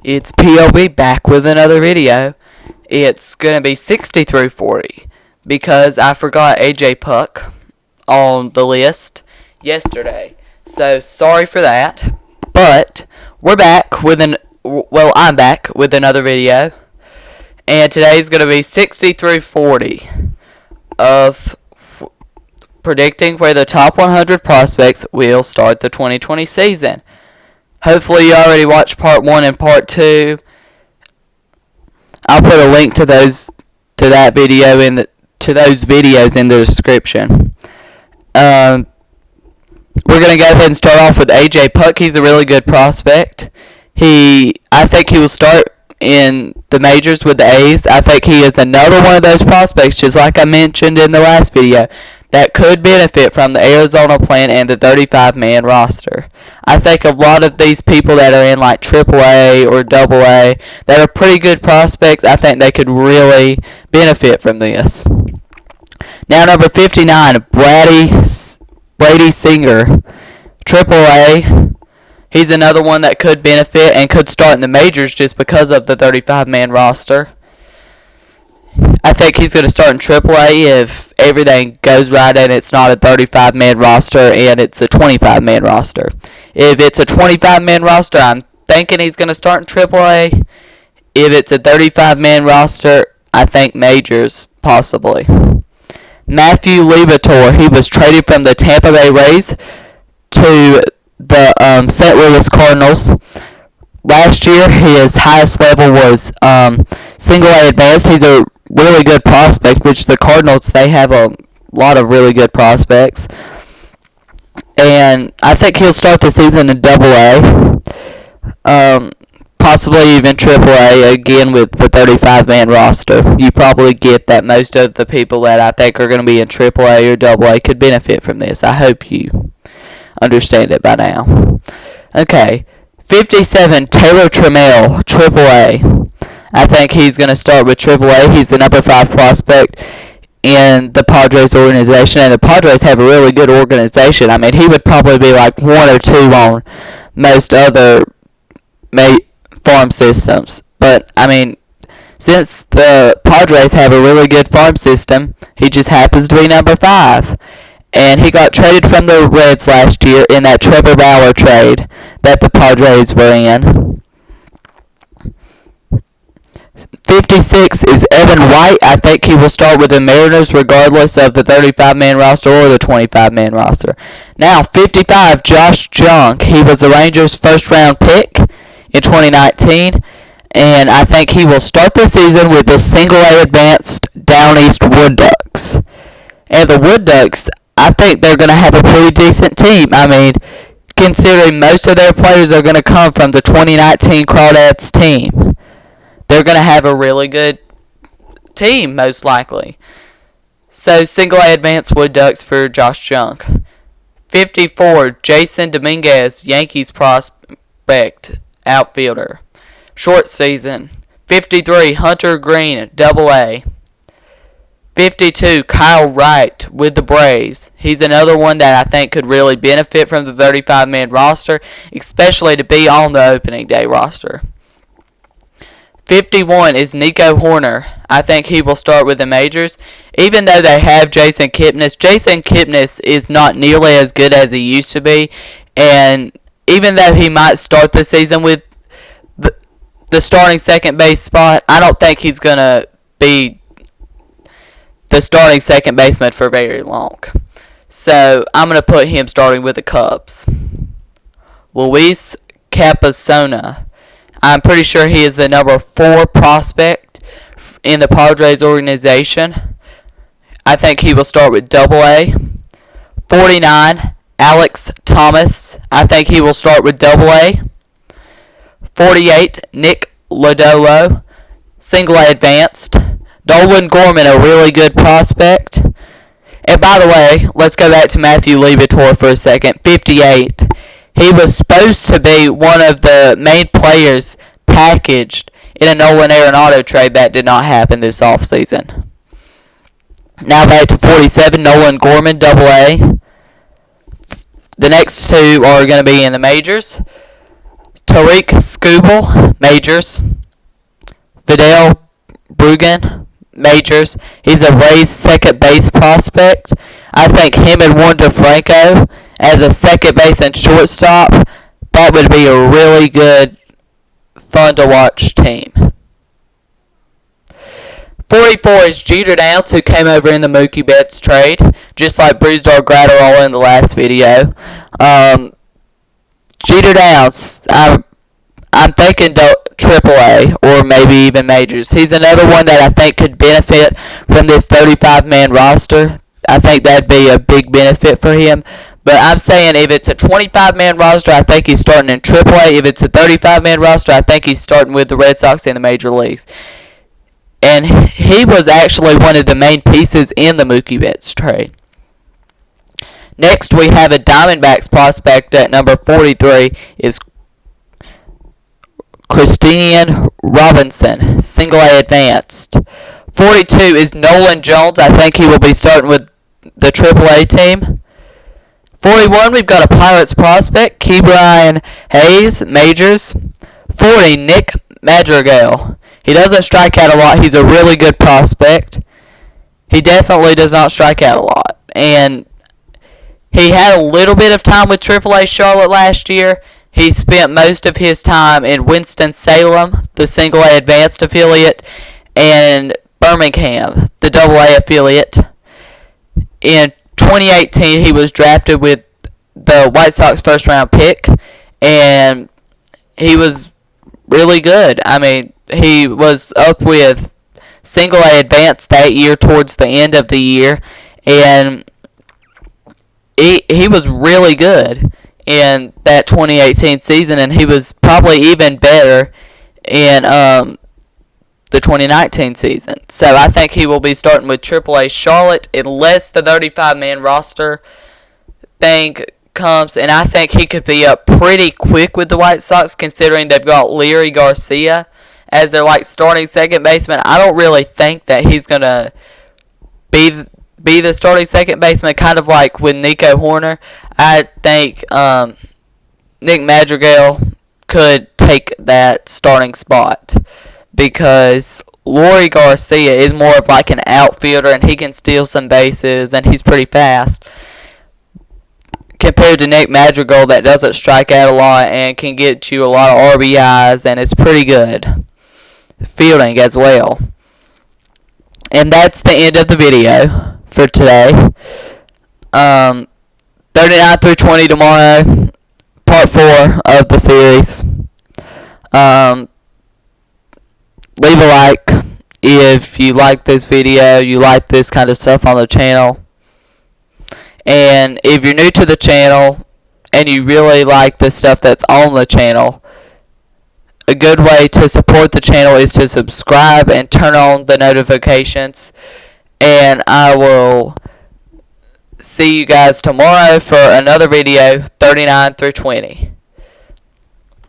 It's POB back with another video. It's going to be 60 through 40 because I forgot AJ Puk on the list yesterday. So sorry for that. But we're back with I'm back with another video. And today's going to be 60 through 40 of predicting where the top 100 prospects will start the 2020 season. Hopefully you already watched part 1 and part 2. I'll put a link to those videos in the description. We're going to go ahead and start off with AJ Puk. He's a really good prospect. I think he will start in the majors with the A's. I think he is another one of those prospects, just like I mentioned in the last video, that could benefit from the Arizona plan and the 35-man roster. I think a lot of these people that are in like AAA or AA that are pretty good prospects, I think they could really benefit from this. Now number 59, Brady Singer, AAA. He's another one that could benefit and could start in the majors just because of the 35-man roster. I think he's going to start in AAA if everything goes right and it's not a 35-man roster and it's a 25-man roster. If it's a 25-man roster, I'm thinking he's going to start in AAA. If it's a 35-man roster, I think majors, possibly. Matthew Liberatore, he was traded from the Tampa Bay Rays to the St. Louis Cardinals. Last year, his highest level was single A advanced. He's a really good prospect, which the Cardinals, they have a lot of really good prospects. And I think he'll start the season in AA. Possibly even AAA, again with the 35-man roster. You probably get that most of the people that I think are going to be in AAA or AA could benefit from this. I hope you understand it by now. Okay, 57, Taylor Trammell, AAA. I think he's going to start with AAA. He's the number 5 prospect in the Padres organization, and the Padres have a really good organization. I mean, he would probably be like 1 or 2 on most other farm systems. But, I mean, since the Padres have a really good farm system, he just happens to be number 5. And he got traded from the Reds last year in that Trevor Bauer trade that the Padres were in. 56 is Evan White. I think he will start with the Mariners regardless of the 35-man roster or the 25-man roster. Now, 55, Josh Jung. He was the Rangers' first-round pick in 2019. And I think he will start the season with the single-A advanced Down East Wood Ducks. And the Wood Ducks, I think they're going to have a pretty decent team. I mean, considering most of their players are going to come from the 2019 Crawdads team. They're going to have a really good team, most likely. So, single-A advanced Wood Ducks for Josh Jung. 54, Jason Dominguez, Yankees prospect, outfielder. Short season. 53, Hunter Green, AA. 52, Kyle Wright with the Braves. He's another one that I think could really benefit from the 35-man roster, especially to be on the opening day roster. 51 is Nico Horner. I think he will start with the majors. Even though they have Jason Kipnis is not nearly as good as he used to be. And even though he might start the season with the starting second base spot, I don't think he's going to be the starting second baseman for very long. So I'm going to put him starting with the Cubs. Luis Capasona. I'm pretty sure he is the number 4 prospect in the Padres organization. I think he will start with AA. 49, Alex Thomas. I think he will start with AA. 48, Nick Lodolo, single-A advanced. Nolan Gorman, a really good prospect. And by the way, let's go back to Matthew Liberatore for a second. 58. He was supposed to be one of the main players packaged in a Nolan Arenado trade that did not happen this offseason. Now back to 47, Nolan Gorman, AA. The next two are going to be in the majors. Tariq Skubal, majors. Vidal Brugan, majors. He's a Rays second base prospect. I think him and Juan DeFranco as a second base and shortstop, that would be a really good, fun to watch team. 44 is Jeter Downs, who came over in the Mookie Betts trade, just like Brusdar Graterol in the last video. Jeter Downs, I'm thinking AAA or maybe even majors. He's another one that I think could benefit from this 35-man roster. I think that'd be a big benefit for him. But I'm saying if it's a 25-man roster, I think he's starting in AAA. If it's a 35-man roster, I think he's starting with the Red Sox in the major leagues. And he was actually one of the main pieces in the Mookie Betts trade. Next, we have a Diamondbacks prospect at number 43 is Christian Robinson, single A advanced. 42 is Nolan Jones. I think he will be starting with the AAA team. 41, we've got a Pirates prospect, Ke'Bryan Hayes, majors. 40, Nick Madrigal. He doesn't strike out a lot. He's a really good prospect. He definitely does not strike out a lot. And he had a little bit of time with AAA Charlotte last year. He spent most of his time in Winston-Salem, the single A advanced affiliate, and Birmingham, the double A affiliate. In 2018, he was drafted with the White Sox first round pick, and he was really good. I mean, he was up with single A advanced that year towards the end of the year, and he was really good in that 2018 season, and he was probably even better in the 2019 season. So I think he will be starting with AAA Charlotte unless the 35-man roster thing comes, and I think he could be up pretty quick with the White Sox considering they've got Leary Garcia as their starting second baseman. I don't really think that he's going to be the starting second baseman, kind of like with Nico Horner. I think Nick Madrigal could take that starting spot because Leary Garcia is more of like an outfielder, and he can steal some bases, and he's pretty fast compared to Nick Madrigal that doesn't strike out a lot and can get you a lot of RBIs, and it's pretty good fielding as well. And that's the end of the video for today. 39 through 20 tomorrow, part 4 of the series. Leave a like if you like this video, you like this kind of stuff on the channel. And if you're new to the channel and you really like the stuff that's on the channel, a good way to support the channel is to subscribe and turn on the notifications. And I will see you guys tomorrow for another video, 39 through 20.